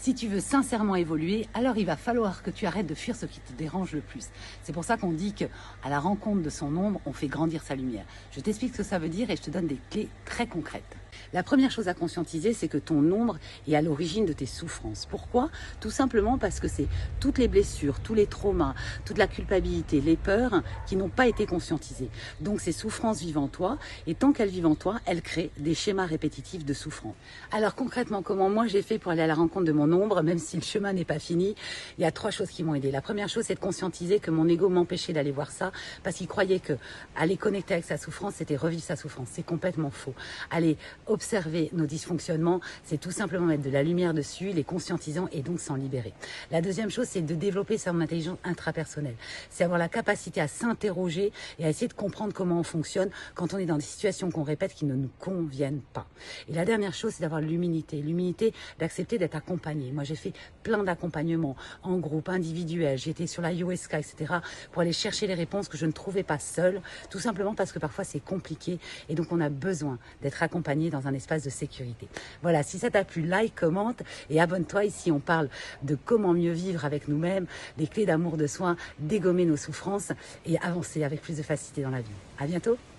Si tu veux sincèrement évoluer, alors il va falloir que tu arrêtes de fuir ce qui te dérange le plus. C'est pour ça qu'on dit qu'à la rencontre de son ombre, on fait grandir sa lumière. Je t'explique ce que ça veut dire et je te donne des clés très concrètes. La première chose à conscientiser, c'est que ton ombre est à l'origine de tes souffrances. Pourquoi? Tout simplement parce que c'est toutes les blessures, tous les traumas, toute la culpabilité, les peurs qui n'ont pas été conscientisées. Donc ces souffrances vivent en toi et tant qu'elles vivent en toi, elles créent des schémas répétitifs de souffrance. Alors concrètement, comment moi j'ai fait pour aller à la rencontre de mon ombre, même si le chemin n'est pas fini, il y a 3 choses qui m'ont aidé. La première chose, c'est de conscientiser que mon ego m'empêchait d'aller voir ça parce qu'il croyait que aller connecter avec sa souffrance, c'était revivre sa souffrance. C'est complètement faux. Aller observer nos dysfonctionnements, c'est tout simplement mettre de la lumière dessus, les conscientisant et donc s'en libérer. La deuxième chose, c'est de développer son intelligence intrapersonnelle. C'est avoir la capacité à s'interroger et à essayer de comprendre comment on fonctionne quand on est dans des situations qu'on répète qui ne nous conviennent pas. Et la dernière chose, c'est d'avoir l'humilité. L'humilité d'accepter d'être accompagné. Moi, j'ai fait plein d'accompagnements en groupe, individuel. J'étais sur la ayahuasca, etc. pour aller chercher les réponses que je ne trouvais pas seule, tout simplement parce que parfois c'est compliqué et donc on a besoin d'être accompagné dans un espace de sécurité. Voilà, si ça t'a plu, like, commente et abonne-toi. Ici, on parle de comment mieux vivre avec nous-mêmes, des clés d'amour de soi, dégommer nos souffrances et avancer avec plus de facilité dans la vie. À bientôt.